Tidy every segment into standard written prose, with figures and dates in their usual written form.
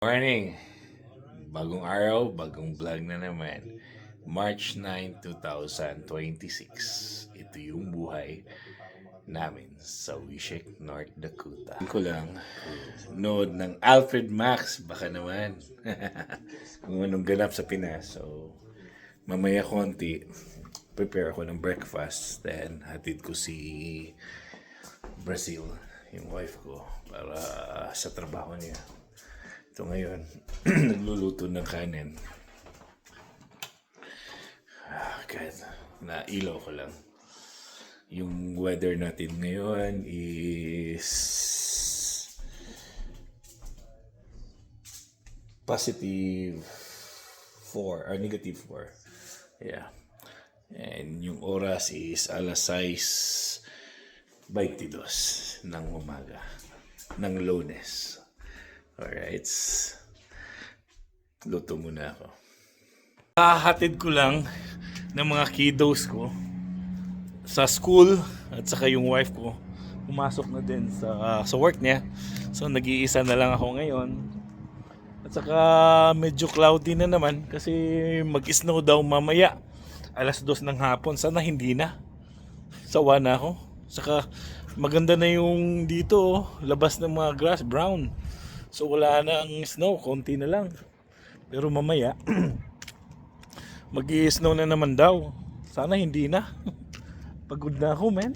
Morning! Bagong araw, bagong vlog na naman. March 9, 2026. Ito yung buhay namin sa Wishek, North Dakota. Ko lang, nood ng Alfred Max, baka naman. Kung anong ganap sa Pinas. So, mamaya konti, prepare ako ng breakfast. Then, hatid ko si Brazil, yung wife ko, para sa trabaho niya. Ito ngayon, nagluluto ng kanin. God, nailaw ko lang. Yung weather natin ngayon is positive 4 or negative 4. Yeah. And yung oras is alas 6:22 ng umaga ng Lunes. Alright. Luto muna ako. Hahatid ko lang ng mga kiddos ko sa school at saka yung wife ko pumasok na din sa work niya. So nag-iisa na lang ako ngayon. At saka medyo cloudy na naman kasi mag-snow daw mamaya. Alas 2 ng hapon. Sana hindi na. Sawa na ako. Saka maganda na yung dito, labas ng mga grass, brown. So wala na ang snow, konti na lang. Pero mamaya mag-i-snow na naman daw. Sana hindi na. Pagod na ako, man.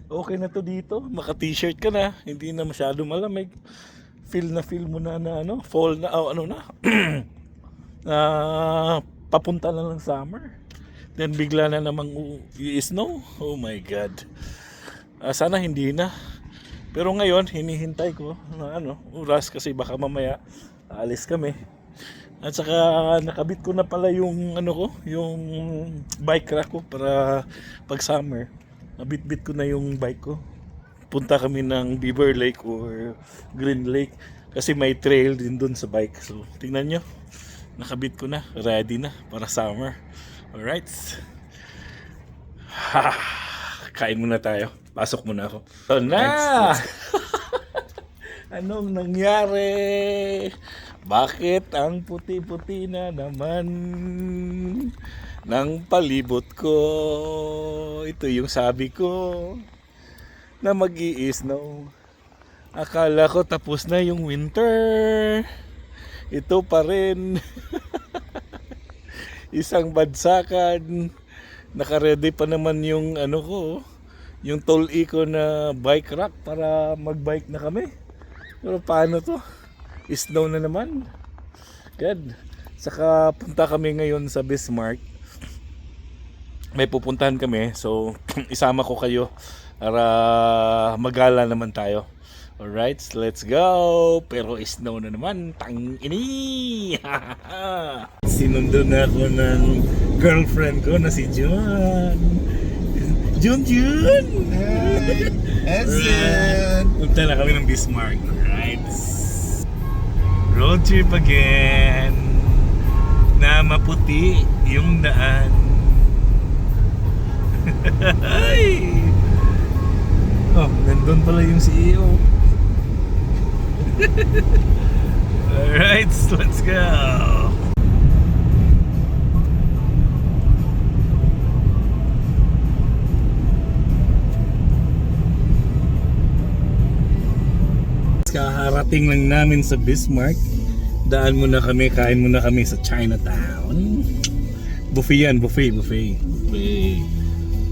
Okay na to dito. Maka-t-shirt ka na. Hindi na masyado malamig. Feel mo na fall na, papunta na lang summer. Then bigla na namang i-snow. Oh my God. Sana hindi na. Pero ngayon, hinihintay ko na oras kasi baka mamaya aalis kami. At saka nakabit ko na pala yung yung bike rack ko para pag summer. Nabitbit ko na yung bike ko. Punta kami ng Beaver Lake or Green Lake kasi may trail din doon sa bike. So, tingnan nyo. Nakabit ko na, ready na para summer. Alright. Kain muna tayo. Pasok muna ako. So na! Anong nangyari? Bakit ang puti-puti na naman ng palibot ko? Ito yung sabi ko na mag-i-snow. Akala ko tapos na yung winter. Ito pa rin. Isang badsakan. Naka-ready pa naman yung yung tol-i ko na bike rack para mag-bike na kami. Pero paano to? Snow na naman. God. Saka punta kami ngayon sa Bismarck. May pupuntahan kami. So, isama ko kayo para magala naman tayo. Alright, let's go. Pero snow na naman. Tang-ini. Sinundo na ako ng girlfriend ko na si John. Jun! Hey! Edson! Punta na kami ng Bismarck. Alright. Road trip again. Na maputi yung daan. Oh, nandun pala yung CEO. Alright, let's go. Kaharating lang namin sa Bismarck. Daan muna kami, kain muna kami sa Chinatown. Buffet yan, buffet.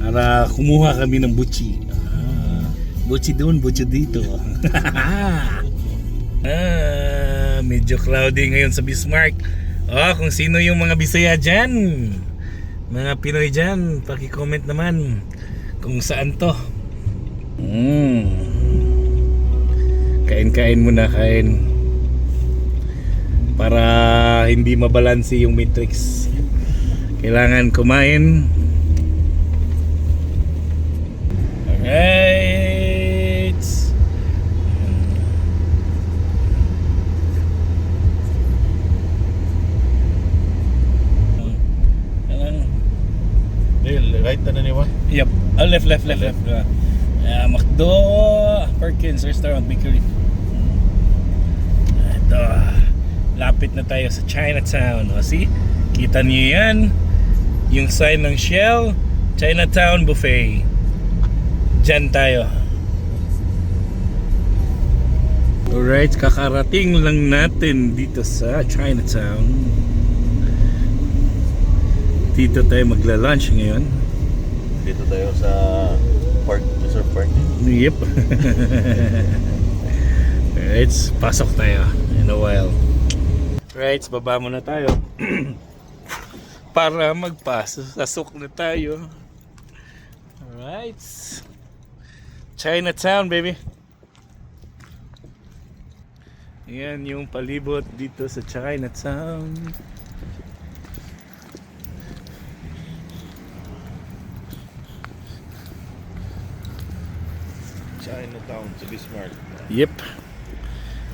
Para kumuha kami ng butchi. Butchi doon, butchi dito. Medyo cloudy ngayon sa Bismarck. Kung sino yung mga Bisaya dyan, mga Pinoy dyan, paki-comment naman kung saan to. Kain muna, kain para hindi mabalansi yung matrix. Kailangan kumain. Alright. Right na niwa? Yep. Left. McDo, Perkins Restaurant, Bakery. malapit na tayo sa Chinatown. O, see? Kita niyo yan? Yung sign ng Shell, Chinatown Buffet. Diyan tayo. Alright, kakarating lang natin dito sa Chinatown. Dito tayo magla-lunch ngayon. Dito tayo sa park, resort park. Yep. Alright, pasok tayo in a while. Right, baba muna tayo. Para magpasok na tayo. Alright. Chinatown, baby. Yan yung palibot dito sa Chinatown. Chinatown sa Bismarck. Yep.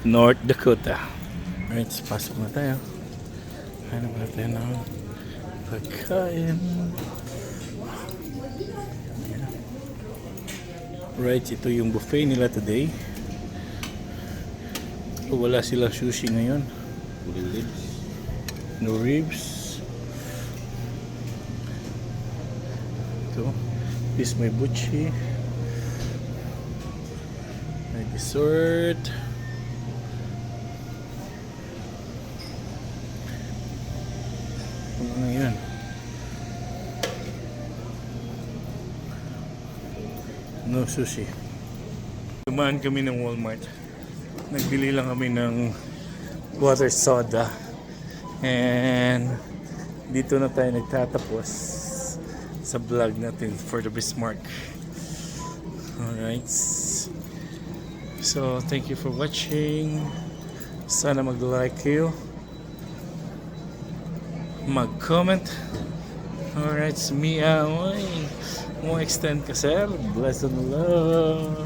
North Dakota. Alright, pasok na tayo. Ano ba tayo na pagkain? Right, ito yung buffet nila today. Wala silang sushi ngayon. No ribs. Ito. This may buchi. May dessert. Ano yan? No sushi. Dumaan kami ng Walmart. Nagbili lang kami ng water soda. And dito na tayo nagtatapos sa vlog natin for the Bismarck. Alright. So, thank you for watching. Sana mag-like kayo. Mag-comment. Alright, meow. Mo extend ka, sir. Bless and love.